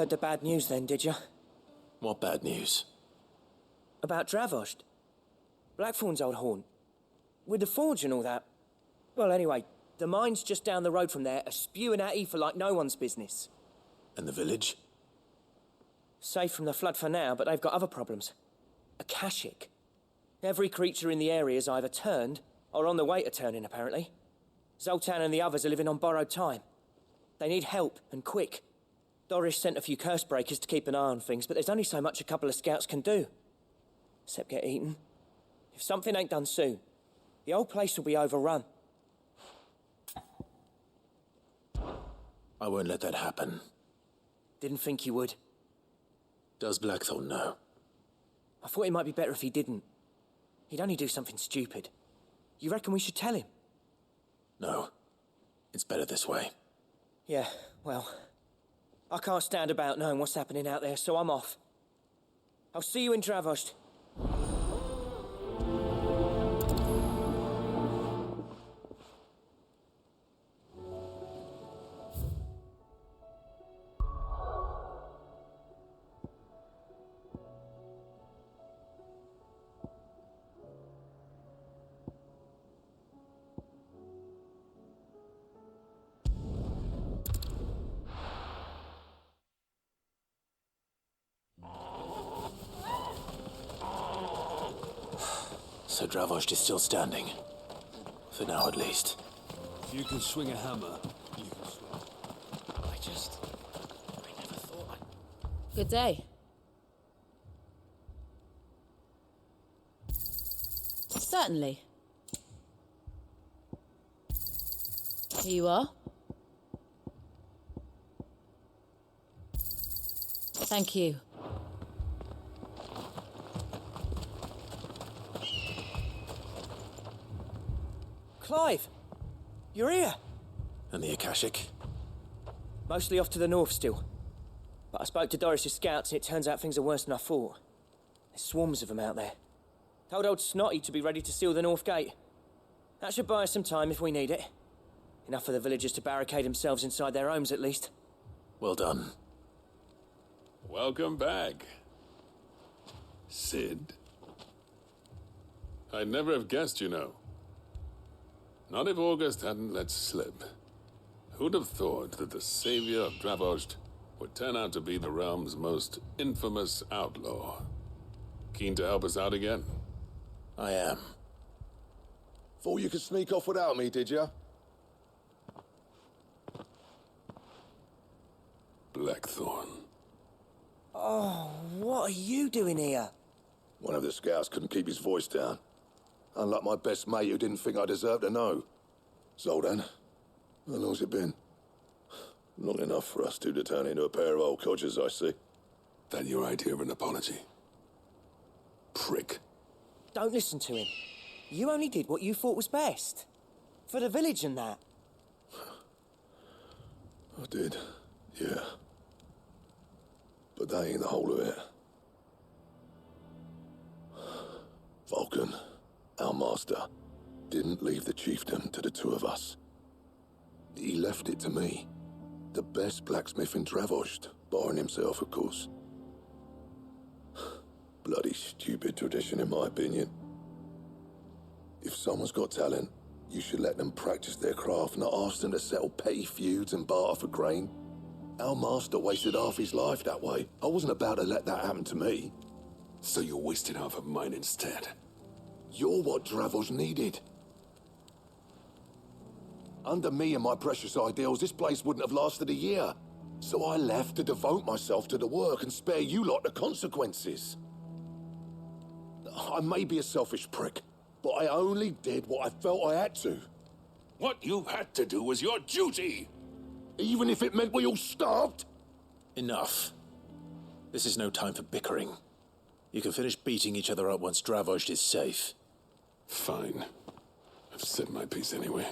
Heard the bad news then, did you? What bad news? About Dravost. Blackthorn's old haunt. With the forge and all that. Well, anyway, the mines just down the road from there are spewing out ether like no one's business. And the village? Safe from the flood for now, but they've got other problems. Akashic. Every creature in the area's either turned, or on the way to turning, apparently. Zoltan and the others are living on borrowed time. They need help, and quick. Doris sent a few curse breakers to keep an eye on things, but there's only so much a couple of scouts can do. Except get eaten. If something ain't done soon, the whole place will be overrun. I won't let that happen. Didn't think you would. Does Blackthorn know? I thought it might be better if he didn't. He'd only do something stupid. You reckon we should tell him? No. It's better this way. Yeah, well... I can't stand about knowing what's happening out there, so I'm off. I'll see you in Dravost. So Dravost is still standing. For now, at least. If you can swing a hammer, you can swing. I never thought I'd... Good day. Certainly. Here you are. Thank you. Clive! You're here! And the Akashic? Mostly off to the north still. But I spoke to Doris's scouts and it turns out things are worse than I thought. There's swarms of them out there. Told old Snotty to be ready to seal the north gate. That should buy us some time if we need it. Enough for the villagers to barricade themselves inside their homes at least. Well done. Welcome back, Sid. I'd never have guessed, you know. Not if August hadn't let slip. Who'd have thought that the savior of Dravost would turn out to be the realm's most infamous outlaw? Keen to help us out again? I am. Thought you could sneak off without me, did you? Blackthorn. Oh, what are you doing here? One of the scouts couldn't keep his voice down. Unlike my best mate who didn't think I deserved to know. Zoltan, how long's it been? Long enough for us two to turn into a pair of old codgers, I see. That your idea of an apology? Prick. Don't listen to him. You only did what you thought was best. For the village and that. I did, yeah. But that ain't the whole of it. Vulcan, our master, didn't leave the chiefdom to the two of us. He left it to me. The best blacksmith in Dravost, barring himself, of course. Bloody stupid tradition, in my opinion. If someone's got talent, you should let them practice their craft, not ask them to settle petty feuds and barter for grain. Our master wasted half his life that way. I wasn't about to let that happen to me. So you wasted half of mine instead? You're what Dravost needed. Under me and my precious ideals, this place wouldn't have lasted a year. So I left to devote myself to the work and spare you lot the consequences. I may be a selfish prick, but I only did what I felt I had to. What you had to do was your duty! Even if it meant we all starved? Enough. This is no time for bickering. You can finish beating each other up once Dravost is safe. Fine. I've said my piece anyway.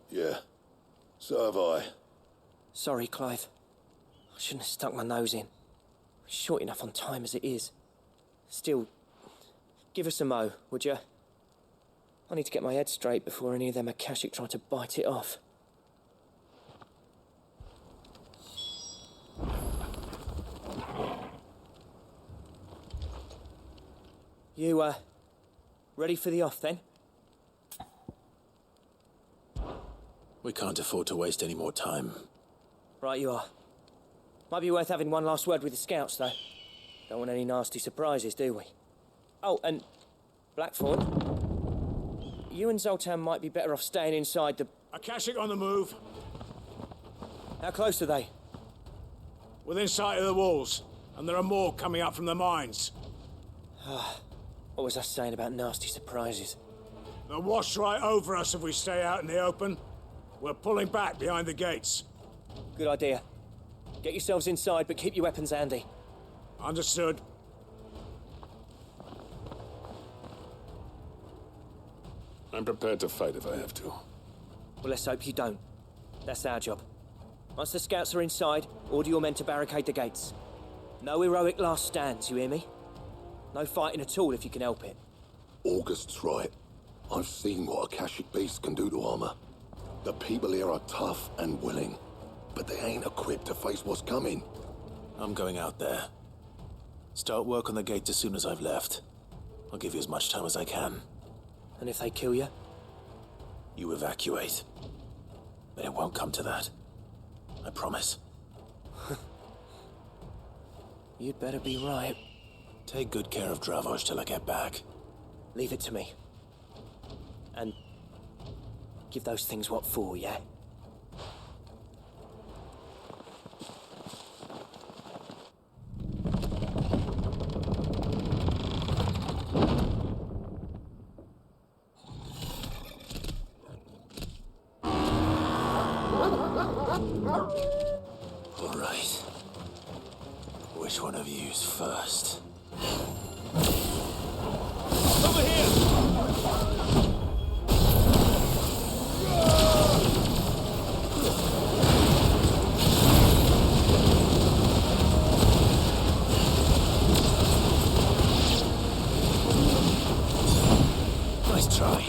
Yeah, so have I. Sorry, Clive. I shouldn't have stuck my nose in. We're short enough on time as it is. Still, give us a mo, would you? I need to get my head straight before any of them Akashic try to bite it off. You, ready for the off then? We can't afford to waste any more time. Right you are. Might be worth having one last word with the scouts, though. Don't want any nasty surprises, do we? Oh, and Blackthorn, you and Zoltan might be better off staying inside the... Akashic on the move. How close are they? Within sight of the walls. And there are more coming up from the mines. What was I saying about nasty surprises? They'll wash right over us if we stay out in the open. We're pulling back behind the gates. Good idea. Get yourselves inside, but keep your weapons handy. Understood. I'm prepared to fight if I have to. Well, let's hope you don't. That's our job. Once the scouts are inside, order your men to barricade the gates. No heroic last stands, you hear me? No fighting at all if you can help it. August's right. I've seen what Akashic beasts can do to armor. The people here are tough and willing, but they ain't equipped to face what's coming. I'm going out there. Start work on the gate as soon as I've left. I'll give you as much time as I can. And if they kill you? You evacuate. But it won't come to that. I promise. You'd better be right. Take good care of Dravoj till I get back. Leave it to me. And give those things what for, yeah? All right. Which one of you's first? Over here! Nice try.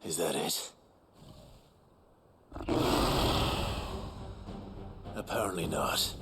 Is that it? Apparently not.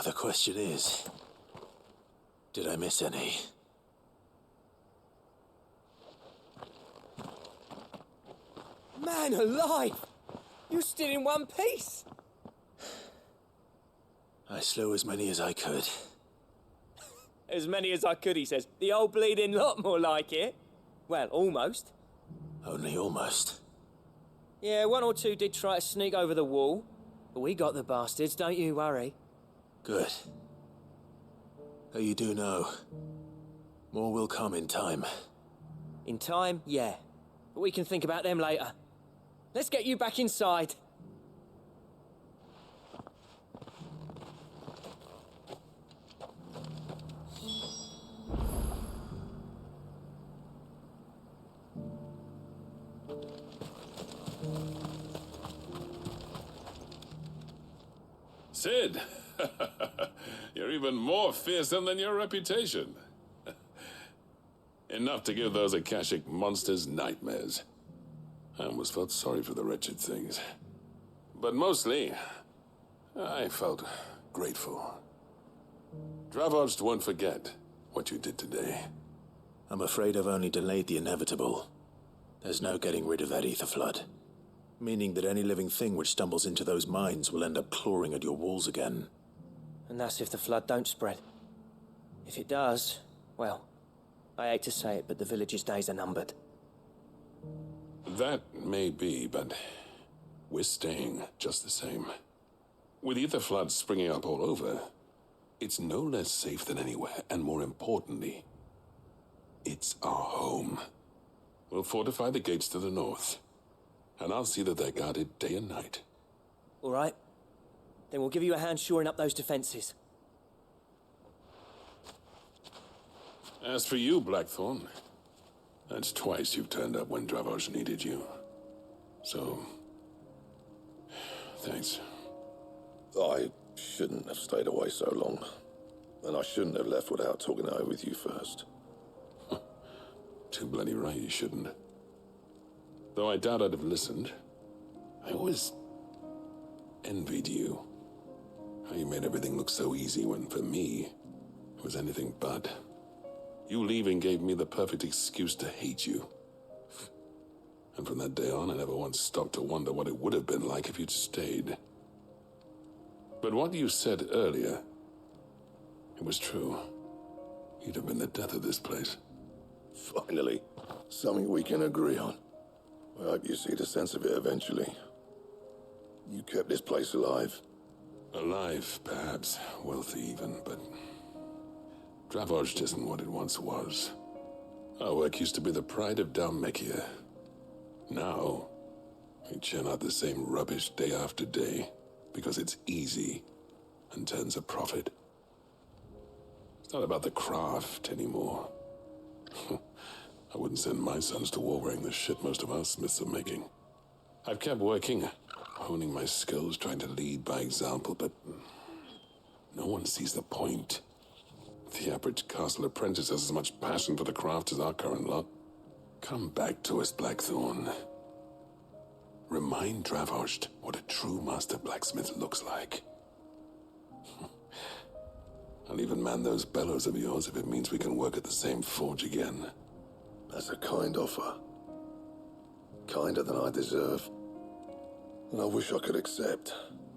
The question is, did I miss any? Man alive! You're still in one piece! I slew as many as I could. As many as I could, he says. The old bleeding lot, more like it. Well, almost. Only almost. Yeah, one or two did try to sneak over the wall. But we got the bastards, don't you worry. Good. Though you do know, more will come in time. In time, yeah. But we can think about them later. Let's get you back inside. Sid, you're even more fearsome than your reputation. Enough to give those Akashic monsters nightmares. I almost felt sorry for the wretched things. But mostly, I felt grateful. Dravost won't forget what you did today. I'm afraid I've only delayed the inevitable. There's no getting rid of that ether flood. Meaning that any living thing which stumbles into those mines will end up clawing at your walls again. And that's if the flood don't spread. If it does, well, I hate to say it, but the village's days are numbered. That may be, but we're staying just the same. With ether floods springing up all over, it's no less safe than anywhere, and more importantly, it's our home. We'll fortify the gates to the north, and I'll see that they're guarded day and night. All right. Then we'll give you a hand shoring up those defenses. As for you, Blackthorn, that's twice you've turned up when Dravosh needed you. So, thanks. I shouldn't have stayed away so long. And I shouldn't have left without talking it over with you first. Too bloody right you shouldn't. Though I doubt I'd have listened. I always envied you. How you made everything look so easy when, for me, it was anything but. You leaving gave me the perfect excuse to hate you. And from that day on, I never once stopped to wonder what it would have been like if you'd stayed. But what you said earlier, it was true. You'd have been the death of this place. Finally, something we can agree on. I hope you see the sense of it eventually. You kept this place alive. Alive, perhaps. Wealthy even, but Dravosh isn't what it once was. Our work used to be the pride of Dhalmekia. Now, we churn out the same rubbish day after day because it's easy and turns a profit. It's not about the craft anymore. I wouldn't send my sons to war wearing the shit most of our smiths are making. I've kept working, honing my skills, trying to lead by example, but no one sees the point. The average castle apprentice has as much passion for the craft as our current lot. Come back to us, Blackthorn. Remind Dravosh what a true master blacksmith looks like. I'll even man those bellows of yours if it means we can work at the same forge again. That's a kind offer. Kinder than I deserve. And I wish I could accept,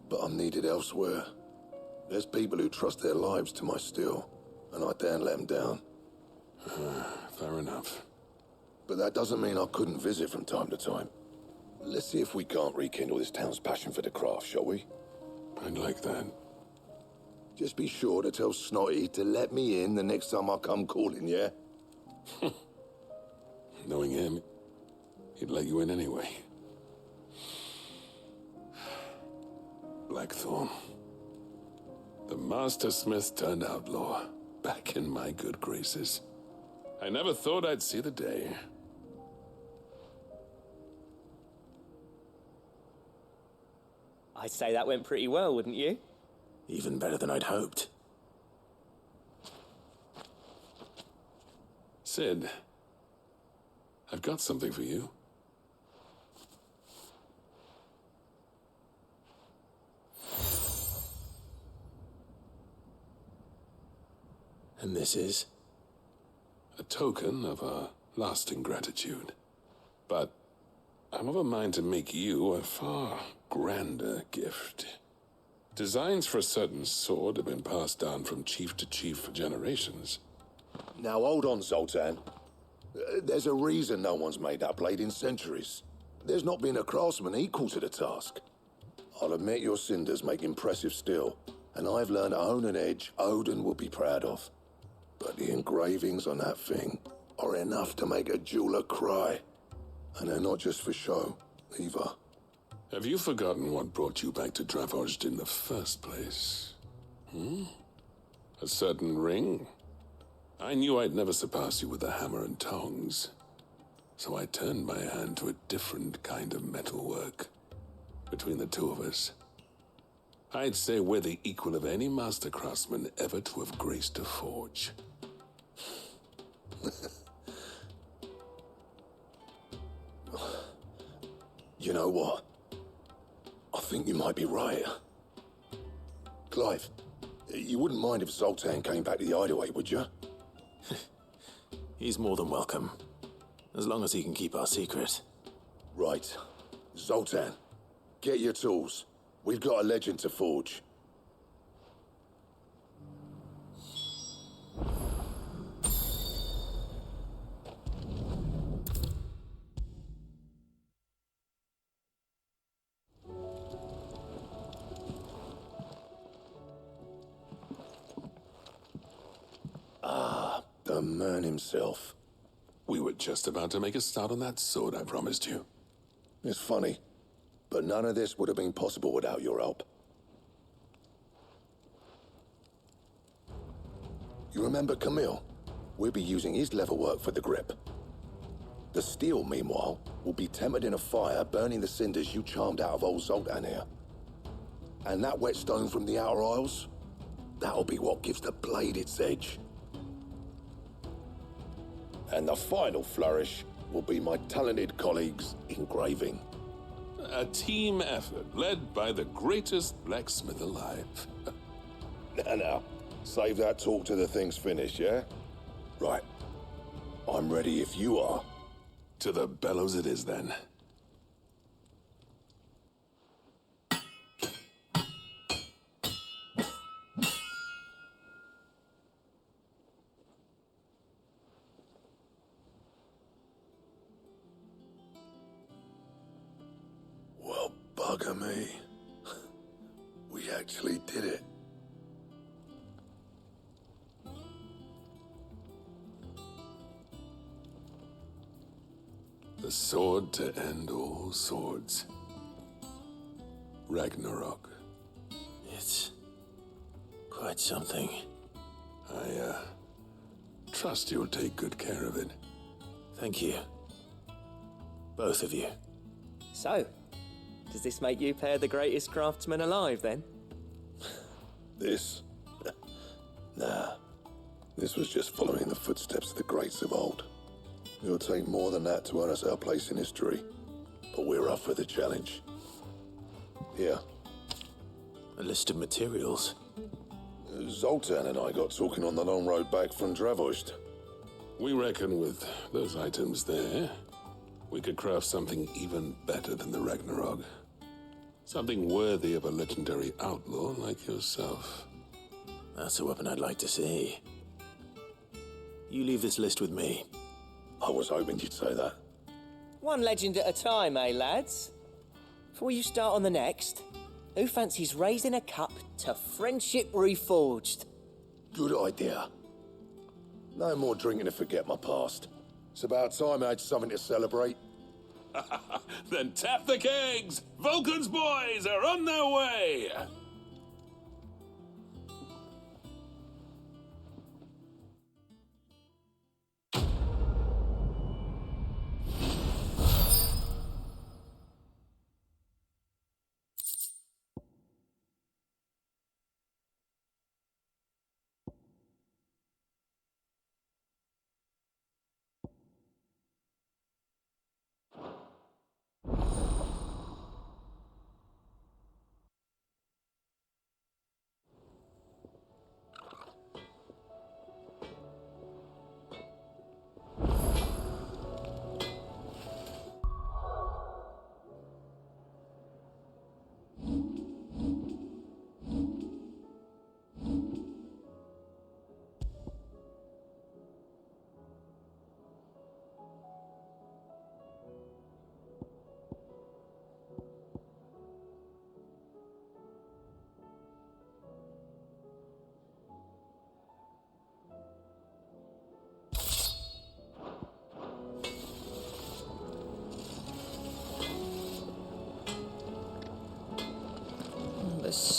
but I'm needed elsewhere. There's people who trust their lives to my steel, and I daren't let them down. Fair enough. But that doesn't mean I couldn't visit from time to time. Let's see if we can't rekindle this town's passion for the craft, shall we? I'd like that. Just be sure to tell Snotty to let me in the next time I come calling, yeah? Knowing him, he'd let you in anyway. Blackthorn. The Master Smith turned outlaw, back in my good graces. I never thought I'd see the day. I'd say that went pretty well, wouldn't you? Even better than I'd hoped. Sid, I've got something for you. And this is? A token of our lasting gratitude. But I'm of a mind to make you a far grander gift. Designs for a certain sword have been passed down from chief to chief for generations. Now hold on, Zoltan. There's a reason no one's made that blade in centuries. There's not been a craftsman equal to the task. I'll admit your cinders make impressive steel, and I've learned to own an edge Odin will be proud of. But the engravings on that thing are enough to make a jeweler cry. And they're not just for show, either. Have you forgotten what brought you back to Dravozd in the first place? A certain ring? I knew I'd never surpass you with the hammer and tongs. So I turned my hand to a different kind of metalwork. Between the two of us, I'd say we're the equal of any master craftsman ever to have graced a forge. You know what? I think you might be right. Clive, you wouldn't mind if Zoltan came back to the Hideaway, would you? He's more than welcome. As long as he can keep our secret. Right. Zoltan, get your tools. We've got a legend to forge. The man himself. We were just about to make a start on that sword I promised you. It's funny, but none of this would have been possible without your help. You remember Camille? We'll be using his leatherwork for the grip. The steel, meanwhile, will be tempered in a fire, burning the cinders you charmed out of old Zoltan here. And that whetstone from the Outer Isles? That'll be what gives the blade its edge. And the final flourish will be my talented colleagues' engraving. A team effort led by the greatest blacksmith alive. Now, save that talk till the thing's finished, yeah? Right. I'm ready if you are. To the bellows it is then. Well, bugger me. We actually did it. The sword to end all swords. Ragnarok. It's quite something. I trust you'll take good care of it. Thank you. Both of you. So, does this make you pair the greatest craftsman alive, then? This? Nah. This was just following the footsteps of the greats of old. It'll take more than that to earn us our place in history. But we're up for the challenge. Here. A list of materials. Zoltan and I got talking on the long road back from Dravozd. We reckon with those items there, we could craft something even better than the Ragnarok. Something worthy of a legendary outlaw like yourself. That's a weapon I'd like to see. You leave this list with me. I was hoping you'd say that. One legend at a time, eh, lads? Before you start on the next, who fancies raising a cup to Friendship Reforged? Good idea. No more drinking to forget my past. It's about time I had something to celebrate. Then tap the kegs! Vulcan's boys are on their way!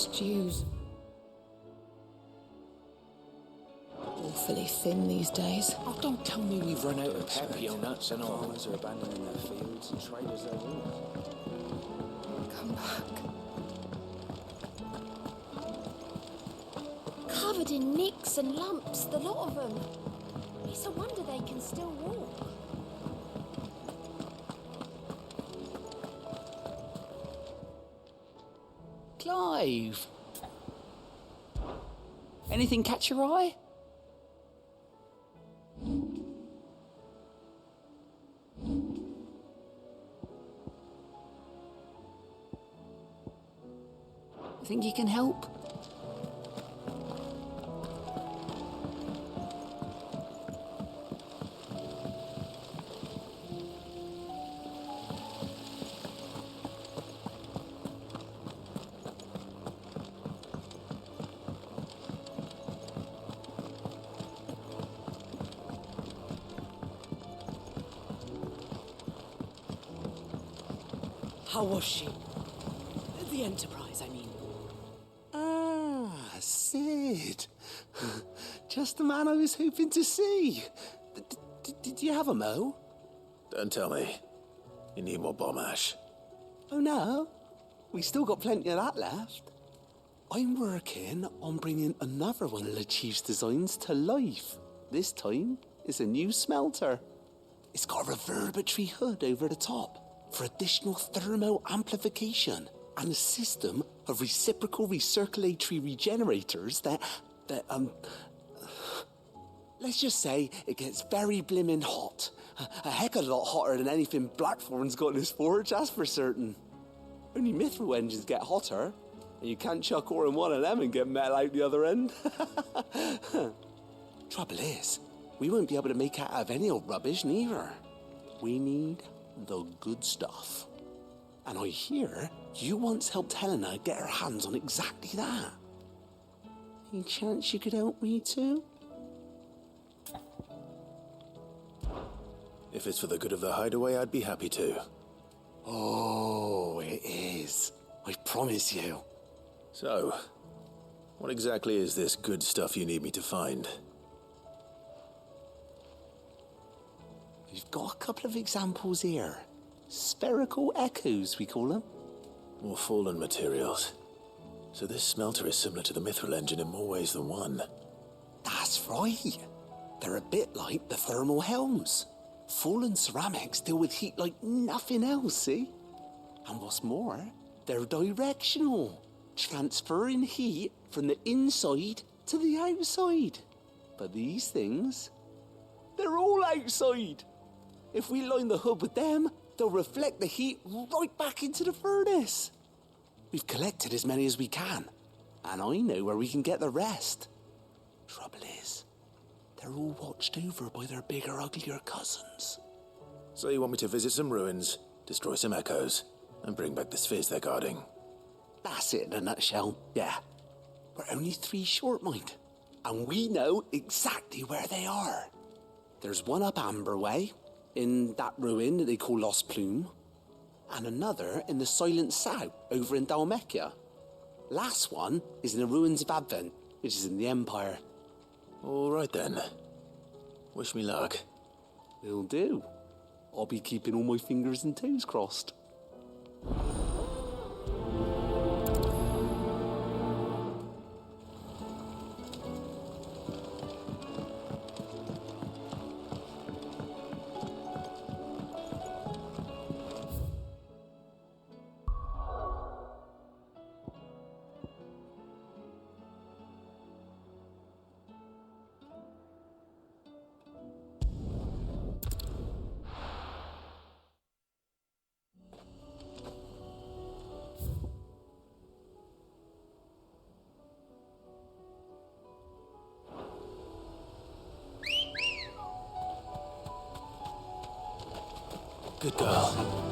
stews. Awfully thin these days. Oh, don't tell me we've run out of pepio nuts and all. Farmers are abandoning their fields and traders their wool. Come back. Covered in nicks and lumps, the lot of them. It's a wonder they can still walk. Clive! Anything catch your eye? Think you can help? How was she? The Enterprise, I mean. Ah, Sid. Just the man I was hoping to see. Did you have a mo? Don't tell me. You need more bomb ash. Oh no, we still got plenty of that left. I'm working on bringing another one of the Chief's designs to life. This time, it's a new smelter. It's got a reverberatory hood over the top for additional thermal amplification and a system of reciprocal recirculatory regenerators that let's just say it gets very blimmin' hot. A heck of a lot hotter than anything Blackthorn's got in his forge, that's for certain. Only Mithril engines get hotter, and you can't chuck ore in one of them and get metal out the other end. Trouble is, we won't be able to make out of any old rubbish neither. We need the good stuff. And I hear you once helped Helena get her hands on exactly that. Any chance you could help me too? If it's for the good of the hideaway, I'd be happy to. Oh, it is. I promise you. So, what exactly is this good stuff you need me to find? We've got a couple of examples here. Spherical echoes, we call them. More fallen materials. So this smelter is similar to the Mithril engine in more ways than one. That's right. They're a bit like the thermal helms. Fallen ceramics deal with heat like nothing else, see? And what's more, they're directional, transferring heat from the inside to the outside. But these things, they're all outside. If we line the hood with them, they'll reflect the heat right back into the furnace. We've collected as many as we can, and I know where we can get the rest. Trouble is, they're all watched over by their bigger, uglier cousins. So you want me to visit some ruins, destroy some echoes, and bring back the spheres they're guarding? That's it in a nutshell, yeah. We're only 3 short, mind, and we know exactly where they are. There's one up Amber Way, in that ruin that they call Lost Plume, and another in the Silent South, over in Dalmekia. Last one is in the ruins of Advent, which is in the Empire. All right then. Wish me luck. Will do. I'll be keeping all my fingers and toes crossed. Good girl.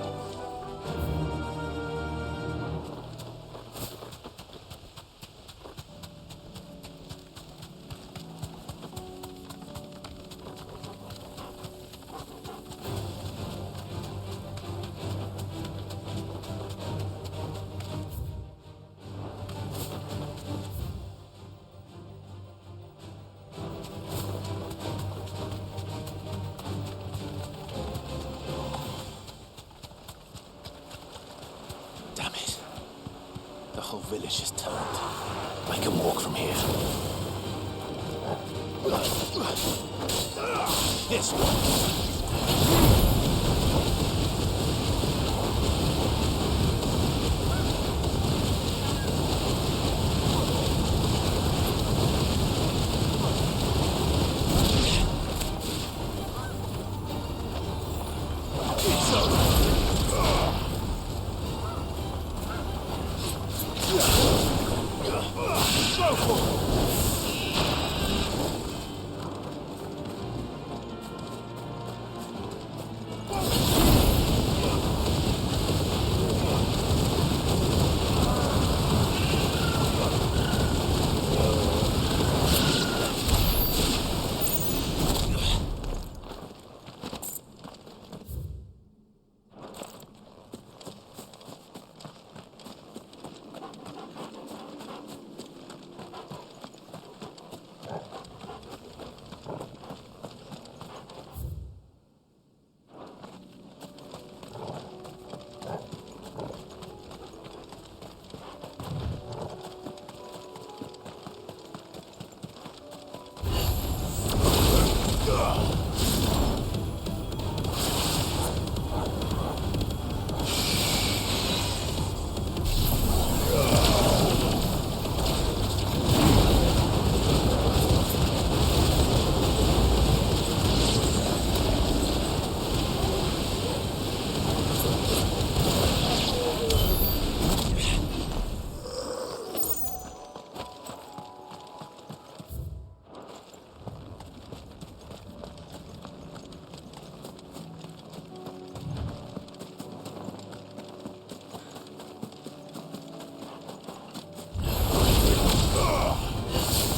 village has turned. I can walk from here. This one.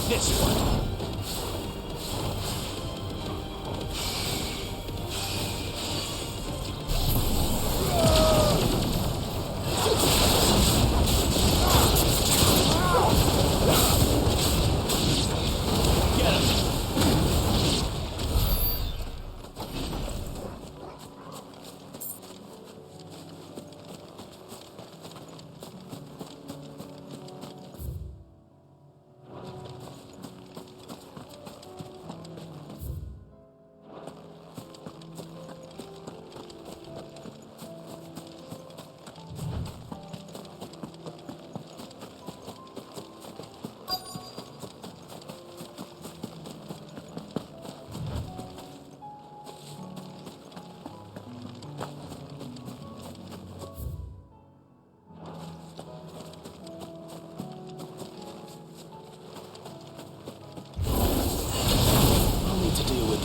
This one.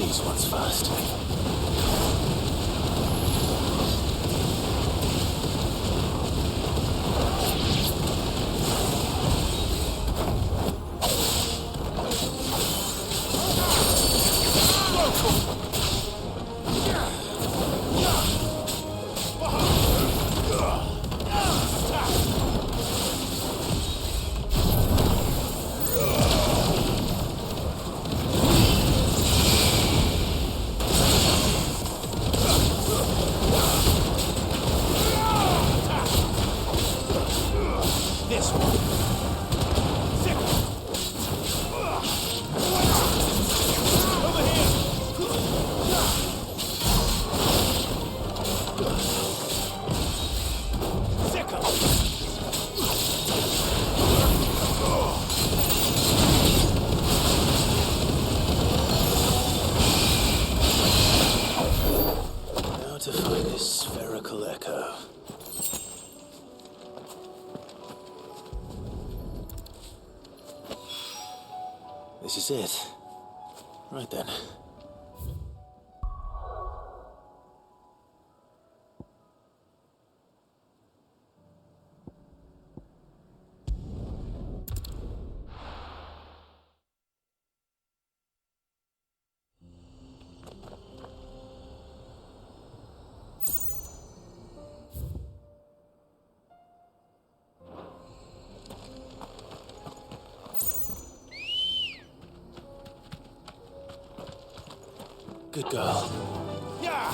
These ones first. To find this spherical echo. This is it. Right then. Good girl. Yeah!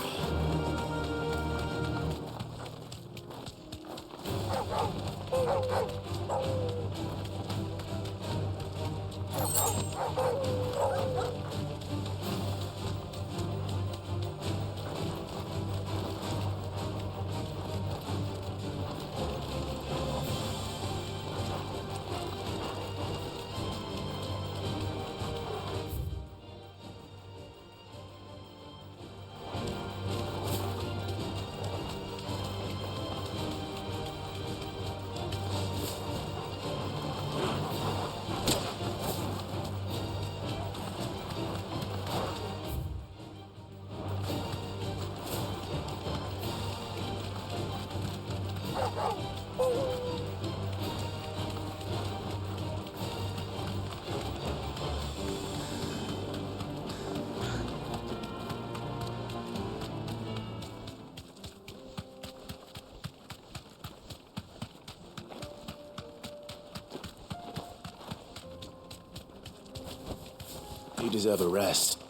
You deserve a rest.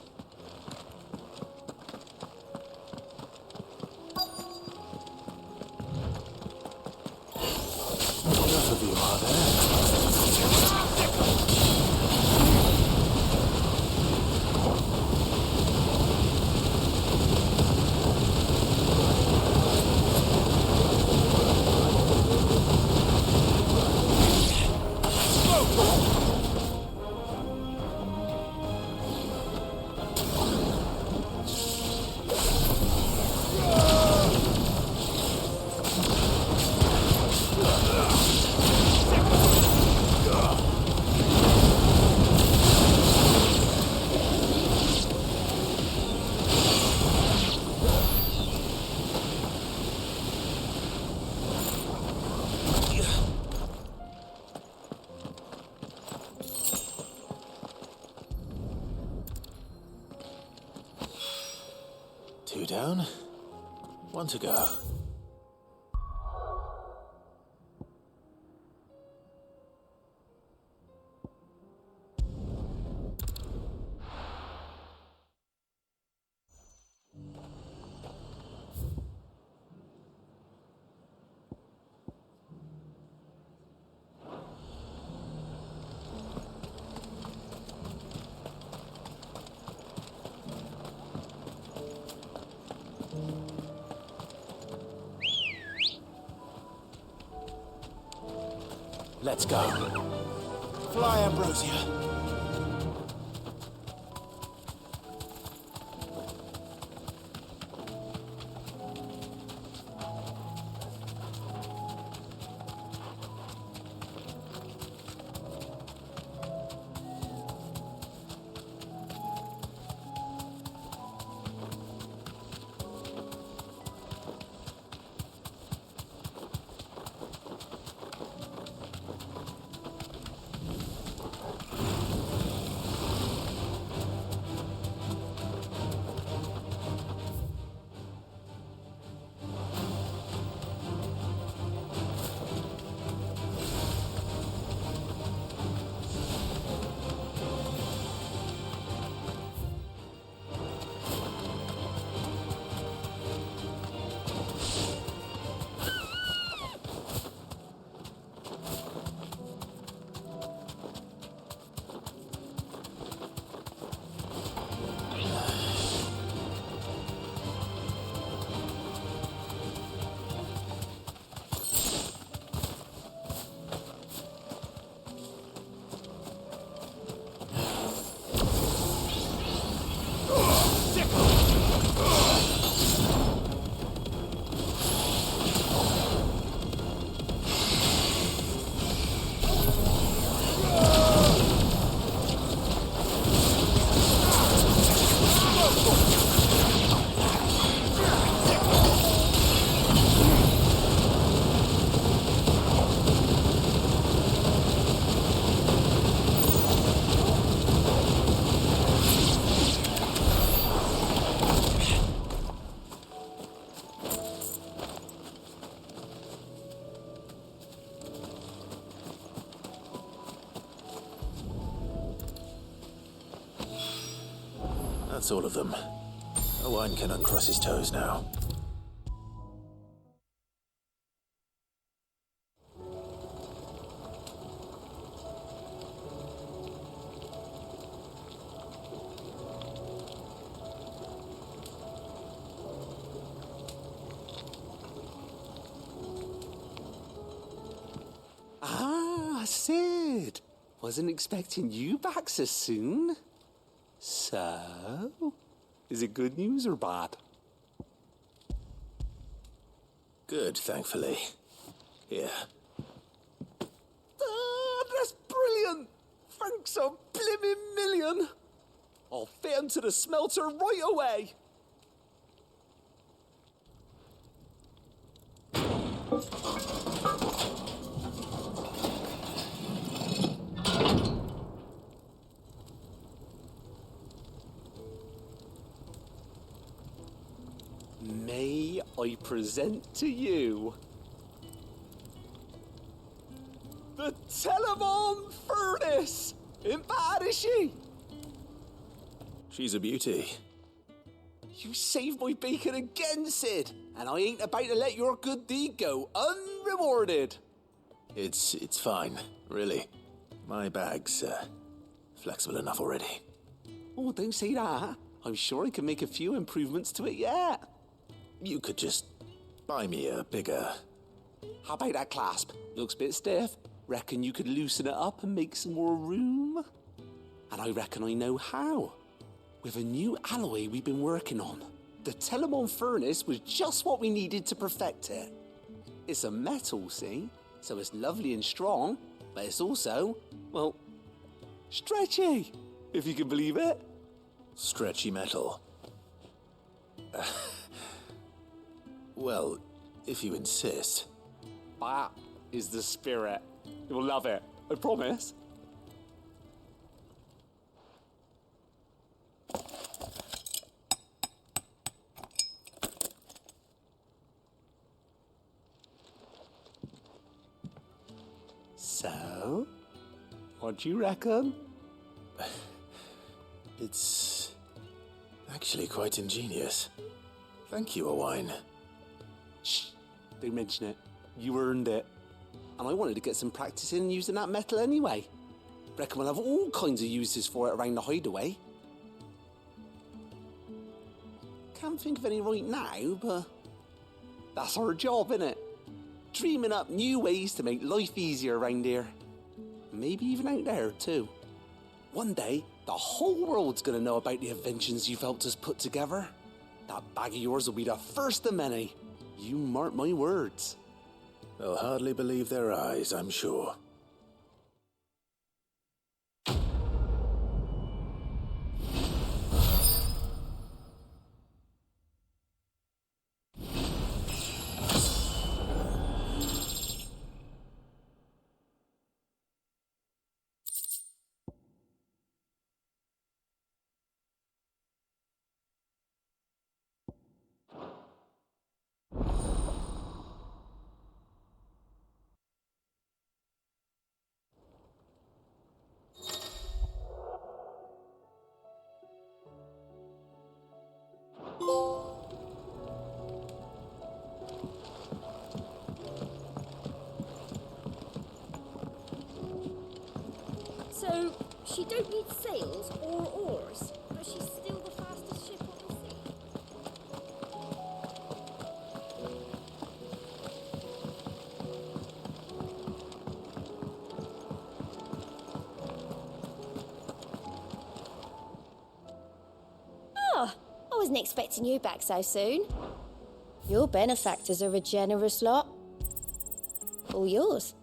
Enough of you, are there? Two down, one to go. Let's go. Fly, Ambrosia. That's all of them. Owain can uncross his toes now. good. Wasn't expecting you back so soon. So, is it good news or bad? Good, thankfully. Here. Ah, that's brilliant! Thanks a blimmin' million! I'll fit 'em to the smelter right away! May I present to you the Telemon Furnace? Ain't bad, is she? She's a beauty. You saved my bacon again, Sid, and I ain't about to let your good deed go unrewarded. It's fine, really. My bag's flexible enough already. Oh, don't say that. I'm sure I can make a few improvements to it yet. You could just buy me a bigger... How about that clasp? Looks a bit stiff. Reckon you could loosen it up and make some more room? And I reckon I know how. With a new alloy we've been working on. The Telemon Furnace was just what we needed to perfect it. It's a metal, see? So it's lovely and strong, but it's also, well, stretchy, if you can believe it. Stretchy metal. Well, if you insist. That is the spirit. You'll love it, I promise. So, what do you reckon? It's actually quite ingenious. Thank you, Owain. Shh, don't mention it. You earned it. And I wanted to get some practice in using that metal anyway. Reckon we'll have all kinds of uses for it around the hideaway. Can't think of any right now, but that's our job, innit? Dreaming up new ways to make life easier around here. Maybe even out there, too. One day, the whole world's gonna know about the inventions you've helped us put together. That bag of yours will be the first of many. You mark my words. They'll hardly believe their eyes, I'm sure. So, she don't need sails or oars, but she's still the fastest ship on the sea. Oh, I wasn't expecting you back so soon. Your benefactors are a generous lot. All yours.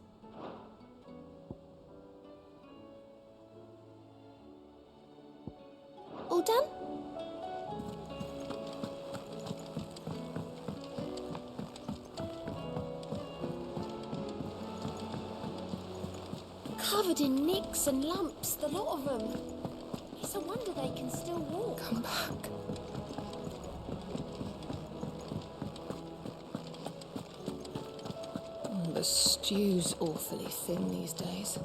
All done? Covered in nicks and lumps, the lot of them. It's a wonder they can still walk. Come back. The stew's awfully thin these days.